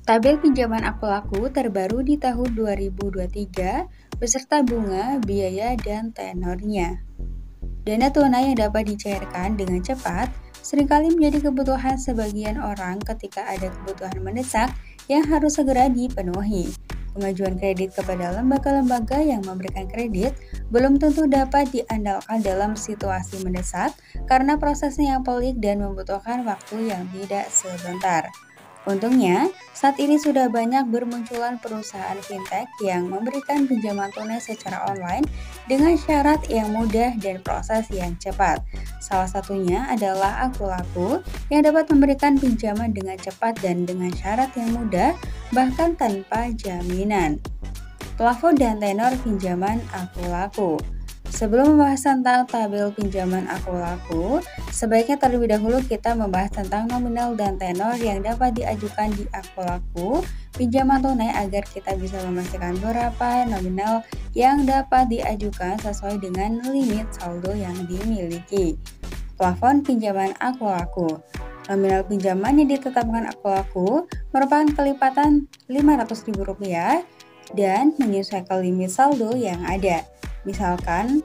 Tabel pinjaman Aku Laku terbaru di tahun 2023 beserta bunga, biaya, dan tenornya. Dana tunai yang dapat dicairkan dengan cepat seringkali menjadi kebutuhan sebagian orang ketika ada kebutuhan mendesak yang harus segera dipenuhi. Pengajuan kredit kepada lembaga-lembaga yang memberikan kredit belum tentu dapat diandalkan dalam situasi mendesak karena prosesnya yang pelik dan membutuhkan waktu yang tidak sebentar. Untungnya, saat ini sudah banyak bermunculan perusahaan fintech yang memberikan pinjaman tunai secara online dengan syarat yang mudah dan proses yang cepat. Salah satunya adalah Aku Laku yang dapat memberikan pinjaman dengan cepat dan dengan syarat yang mudah, bahkan tanpa jaminan. Plafon dan tenor pinjaman Aku Laku. Sebelum membahas tentang tabel pinjaman Aku Laku, sebaiknya terlebih dahulu kita membahas tentang nominal dan tenor yang dapat diajukan di Aku Laku pinjaman tunai agar kita bisa memastikan berapa nominal yang dapat diajukan sesuai dengan limit saldo yang dimiliki. Plafon pinjaman Aku Laku. Nominal pinjaman yang ditetapkan Aku Laku merupakan kelipatan Rp500.000 dan menyesuaikan limit saldo yang ada. Misalkan,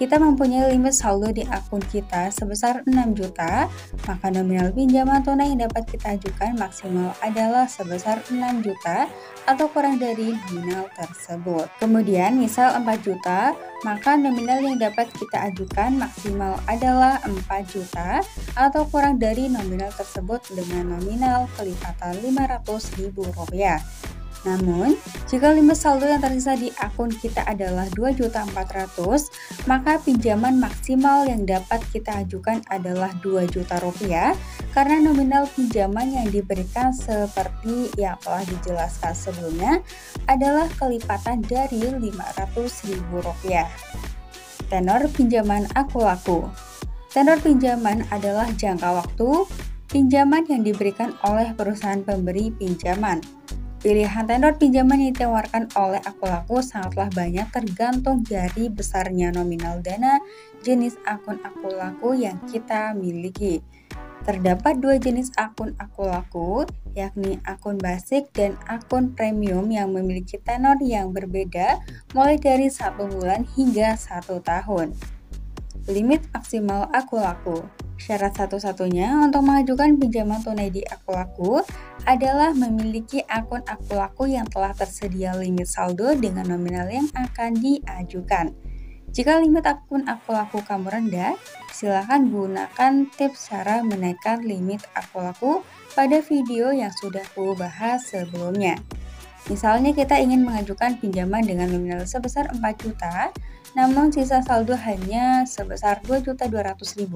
kita mempunyai limit saldo di akun kita sebesar 6 juta, maka nominal pinjaman tunai yang dapat kita ajukan maksimal adalah sebesar 6 juta atau kurang dari nominal tersebut. Kemudian, misal 4 juta, maka nominal yang dapat kita ajukan maksimal adalah 4 juta atau kurang dari nominal tersebut dengan nominal kelipatan Rp500.000. Namun, jika limit saldo yang tersisa di akun kita adalah Rp2.400.000, maka pinjaman maksimal yang dapat kita ajukan adalah Rp2 juta karena nominal pinjaman yang diberikan seperti yang telah dijelaskan sebelumnya adalah kelipatan dari Rp500.000. Tenor pinjaman Aku Laku. Tenor pinjaman adalah jangka waktu pinjaman yang diberikan oleh perusahaan pemberi pinjaman. Pilihan tenor pinjaman yang ditawarkan oleh Aku Laku sangatlah banyak tergantung dari besarnya nominal dana jenis akun Aku Laku yang kita miliki. Terdapat dua jenis akun Aku Laku, yakni akun basic dan akun premium yang memiliki tenor yang berbeda mulai dari 1 bulan hingga 1 tahun. Limit maksimal Aku Laku. Syarat satu-satunya untuk mengajukan pinjaman tunai di Aku Laku adalah memiliki akun Aku Laku yang telah tersedia limit saldo dengan nominal yang akan diajukan. Jika limit akun Aku Laku kamu rendah, silakan gunakan tips cara menaikkan limit Aku Laku pada video yang sudah aku bahas sebelumnya. Misalnya kita ingin mengajukan pinjaman dengan nominal sebesar 4 juta, namun sisa saldo hanya sebesar Rp2.200.000,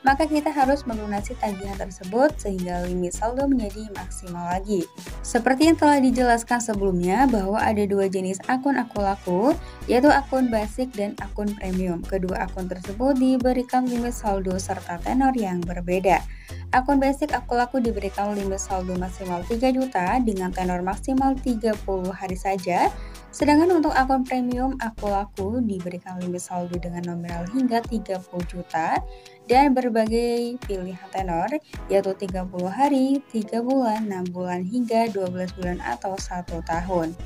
maka kita harus melunasi tagihan tersebut sehingga limit saldo menjadi maksimal lagi. Seperti yang telah dijelaskan sebelumnya bahwa ada dua jenis akun Aku Laku, yaitu akun basic dan akun premium. Kedua akun tersebut diberikan limit saldo serta tenor yang berbeda. Akun basic Aku Laku diberikan limit saldo maksimal 3 juta dengan tenor maksimal 30 hari saja. Sedangkan untuk akun premium Aku Laku diberikan limit saldo dengan nominal hingga 30 juta dan berbagai pilihan tenor yaitu 30 hari, 3 bulan, 6 bulan hingga 12 bulan atau 1 tahun.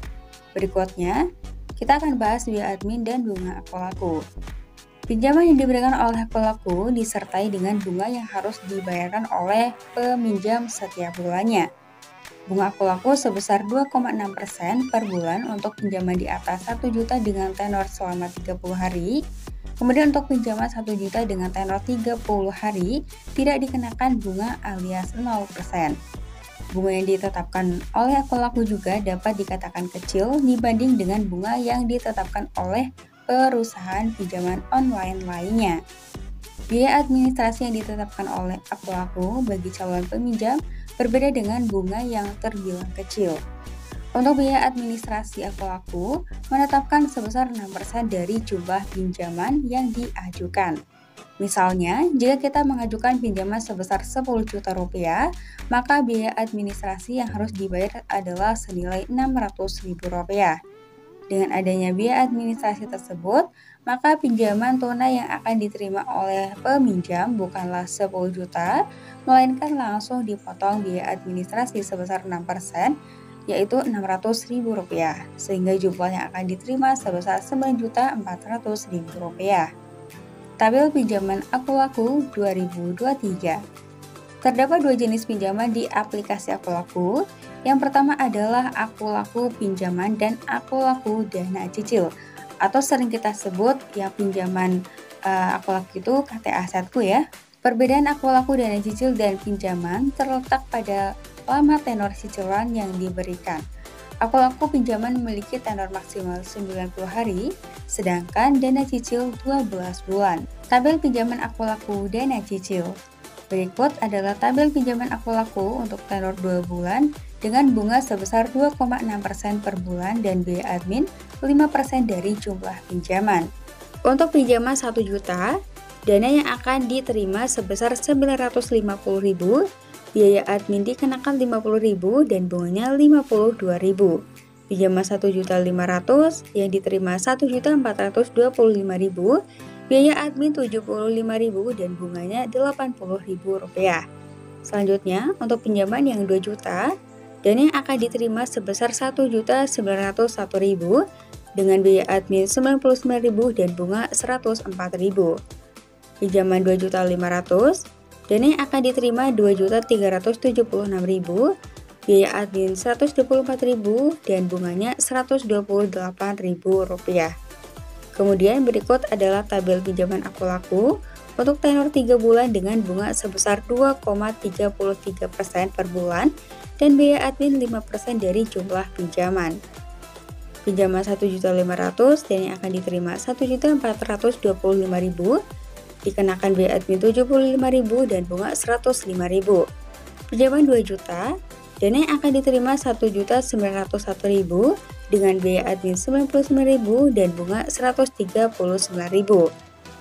Berikutnya, kita akan bahas biaya admin dan bunga Aku Laku. Pinjaman yang diberikan oleh Aku Laku disertai dengan bunga yang harus dibayarkan oleh peminjam setiap bulannya. Bunga Aku Laku sebesar 2,6% per bulan untuk pinjaman di atas 1 juta dengan tenor selama 30 hari. Kemudian untuk pinjaman 1 juta dengan tenor 30 hari tidak dikenakan bunga alias 0%. Bunga yang ditetapkan oleh Aku Laku juga dapat dikatakan kecil dibanding dengan bunga yang ditetapkan oleh perusahaan pinjaman online lainnya. Biaya administrasi yang ditetapkan oleh Aku Laku bagi calon peminjam berbeda dengan bunga yang terbilang kecil. Untuk biaya administrasi Aku Laku menetapkan sebesar 6% dari jumlah pinjaman yang diajukan. Misalnya, jika kita mengajukan pinjaman sebesar Rp10 juta, maka biaya administrasi yang harus dibayar adalah senilai Rp600.000. Dengan adanya biaya administrasi tersebut, maka pinjaman tunai yang akan diterima oleh peminjam bukanlah 10 juta, melainkan langsung dipotong biaya administrasi sebesar 6% yaitu Rp600.000, sehingga jumlah yang akan diterima sebesar Rp9.400.000. Tabel pinjaman Aku Laku 2023. Terdapat dua jenis pinjaman di aplikasi Aku Laku. Yang pertama adalah Aku Laku Pinjaman dan Aku Laku Dana Cicil, atau sering kita sebut yang pinjaman Aku Laku itu KTA Asetku ya. Perbedaan Aku Laku Dana Cicil dan pinjaman terletak pada lama tenor cicilan yang diberikan. Aku Laku Pinjaman memiliki tenor maksimal 90 hari, sedangkan dana cicil 12 bulan. Tabel pinjaman Aku Laku Dana Cicil. Berikut adalah tabel pinjaman Aku Laku untuk tenor 2 bulan dengan bunga sebesar 2,6% per bulan dan biaya admin 5% dari jumlah pinjaman. Untuk pinjaman 1 juta, dana yang akan diterima sebesar Rp950.000, biaya admin dikenakan Rp50.000 dan bunganya Rp52.000. Pinjaman Rp1.500.000 yang diterima Rp1.425.000, biaya admin Rp75.000 dan bunganya Rp80.000. Selanjutnya, untuk pinjaman yang 2 juta, dana yang akan diterima sebesar Rp1.901.000 dengan biaya admin Rp99.000 dan bunga Rp104.000. Pinjaman Rp2.500.000, dana yang akan diterima Rp2.376.000, biaya admin Rp124.000 dan bunganya Rp128.000. Kemudian berikut adalah tabel pinjaman Aku Laku untuk tenor 3 bulan dengan bunga sebesar 2,33% per bulan dan biaya admin 5% dari jumlah pinjaman. Pinjaman Rp1.500.000 dan yang akan diterima Rp1.425.000, dikenakan biaya admin Rp75.000 dan bunga Rp105.000. Pinjaman 2 juta, dana yang akan diterima Rp1.901.000 dengan biaya admin Rp99.000 dan bunga Rp139.000.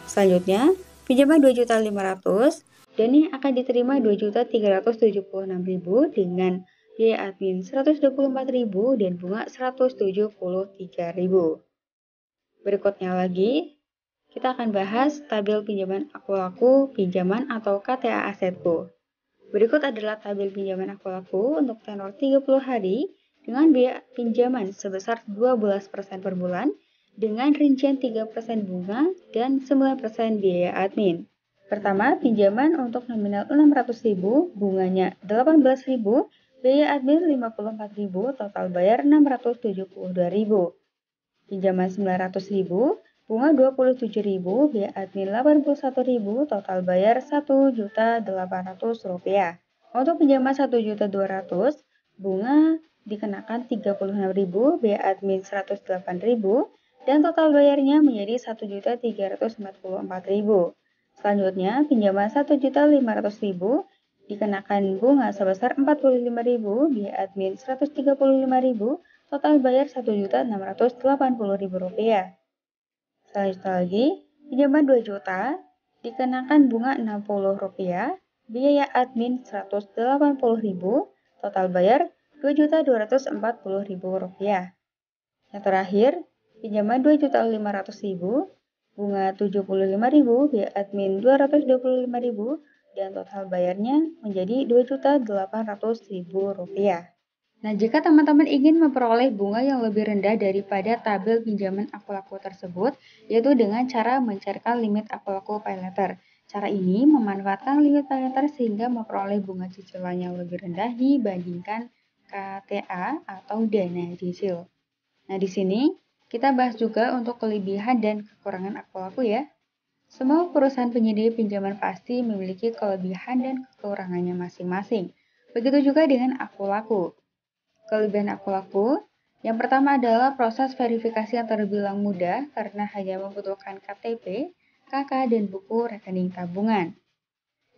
Selanjutnya, pinjaman Rp2.500.000, dana yang akan diterima Rp2.376.000 dengan biaya admin Rp124.000 dan bunga Rp173.000. Berikutnya lagi, kita akan bahas tabel pinjaman Aku Laku Pinjaman atau KTA Asetku. Berikut adalah tabel pinjaman Aku Laku untuk tenor 30 hari dengan biaya pinjaman sebesar 12% per bulan dengan rincian 3% bunga dan 9% biaya admin. Pertama, pinjaman untuk nominal Rp600.000, bunganya Rp18.000, biaya admin Rp54.000, total bayar Rp672.000. Pinjaman Rp900.000, bunga Rp27.000, biaya admin Rp81.000, total bayar Rp1.800.000. Untuk pinjaman Rp1.200.000, bunga dikenakan Rp36.000, biaya admin Rp108.000, dan total bayarnya menjadi Rp1.344.000. Selanjutnya, pinjaman Rp1.500.000 dikenakan bunga sebesar Rp45.000, biaya admin Rp135.000, total bayar Rp1.680.000. Selanjutnya lagi, pinjaman 2 juta, dikenakan bunga Rp60, biaya admin Rp180.000, total bayar Rp2.240.000. Yang terakhir, pinjaman Rp2.500.000, bunga Rp75.000, biaya admin Rp225.000, dan total bayarnya menjadi Rp2.800.000. Nah, jika teman-teman ingin memperoleh bunga yang lebih rendah daripada tabel pinjaman Aku Laku tersebut, yaitu dengan cara mencairkan limit Aku Laku Paylater. Cara ini memanfaatkan limit Paylater sehingga memperoleh bunga cicilan yang lebih rendah dibandingkan KTA atau dana cicil. Nah, di sini kita bahas juga untuk kelebihan dan kekurangan Aku Laku ya. Semua perusahaan penyedia pinjaman pasti memiliki kelebihan dan kekurangannya masing-masing. Begitu juga dengan Aku Laku. Kelebihan Aku Laku, yang pertama adalah proses verifikasi yang terbilang mudah karena hanya membutuhkan KTP, KK, dan buku rekening tabungan.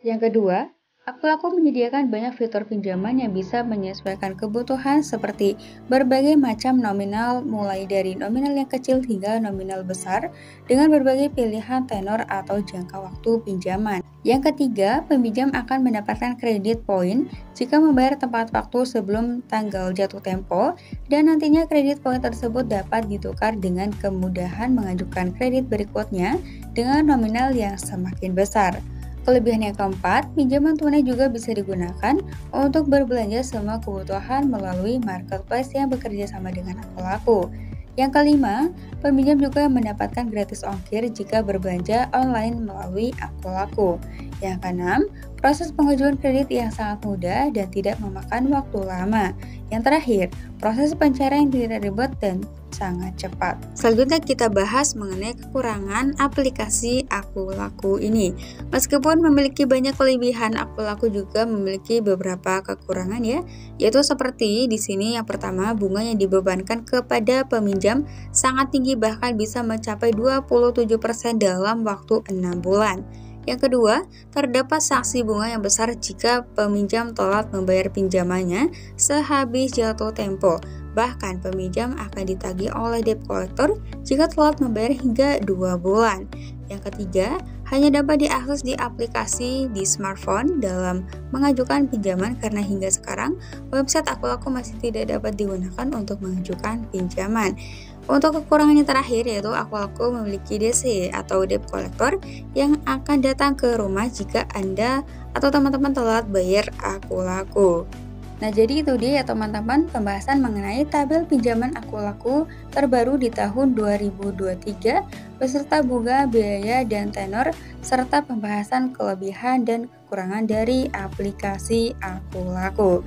Yang kedua, Aku Laku menyediakan banyak fitur pinjaman yang bisa menyesuaikan kebutuhan seperti berbagai macam nominal mulai dari nominal yang kecil hingga nominal besar dengan berbagai pilihan tenor atau jangka waktu pinjaman. Yang ketiga, peminjam akan mendapatkan kredit poin jika membayar tepat waktu sebelum tanggal jatuh tempo dan nantinya kredit poin tersebut dapat ditukar dengan kemudahan mengajukan kredit berikutnya dengan nominal yang semakin besar. Kelebihan yang keempat, pinjaman tunai juga bisa digunakan untuk berbelanja semua kebutuhan melalui marketplace yang bekerja sama dengan Akulaku. Yang kelima, peminjam juga mendapatkan gratis ongkir jika berbelanja online melalui Akulaku. Yang keenam, proses pengajuan kredit yang sangat mudah dan tidak memakan waktu lama. Yang terakhir, proses pencairan yang tidak ribet dan sangat cepat. Selanjutnya kita bahas mengenai kekurangan aplikasi Akulaku ini. Meskipun memiliki banyak kelebihan, Akulaku juga memiliki beberapa kekurangan ya, yaitu seperti di sini yang pertama, bunga yang dibebankan kepada peminjam sangat tinggi, bahkan bisa mencapai 27% dalam waktu 6 bulan. Yang kedua, terdapat sanksi bunga yang besar jika peminjam telat membayar pinjamannya sehabis jatuh tempo. Bahkan peminjam akan ditagih oleh debt collector jika telat membayar hingga 2 bulan. Yang ketiga, hanya dapat diakses di aplikasi di smartphone dalam mengajukan pinjaman karena hingga sekarang website Akulaku masih tidak dapat digunakan untuk mengajukan pinjaman. Untuk kekurangannya terakhir yaitu Akulaku memiliki DC atau debt collector yang akan datang ke rumah jika Anda atau teman-teman telat bayar Akulaku. Nah, jadi itu dia ya teman-teman pembahasan mengenai tabel pinjaman Akulaku terbaru di tahun 2023 beserta bunga, biaya, dan tenor serta pembahasan kelebihan dan kekurangan dari aplikasi Akulaku.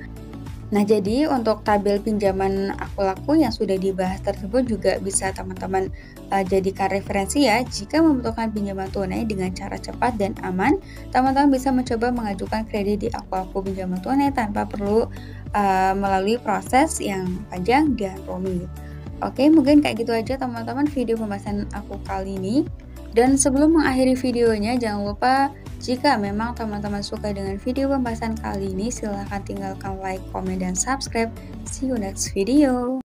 Nah, jadi untuk tabel pinjaman Akulaku yang sudah dibahas tersebut juga bisa teman-teman jadikan referensi ya. Jika membutuhkan pinjaman tunai dengan cara cepat dan aman, teman-teman bisa mencoba mengajukan kredit di Akulaku pinjaman tunai tanpa perlu melalui proses yang panjang dan rumit. Oke, mungkin kayak gitu aja teman-teman video pembahasan aku kali ini. Dan sebelum mengakhiri videonya, jangan lupa jika memang teman-teman suka dengan video pembahasan kali ini, silahkan tinggalkan like, komen, dan subscribe. See you next video.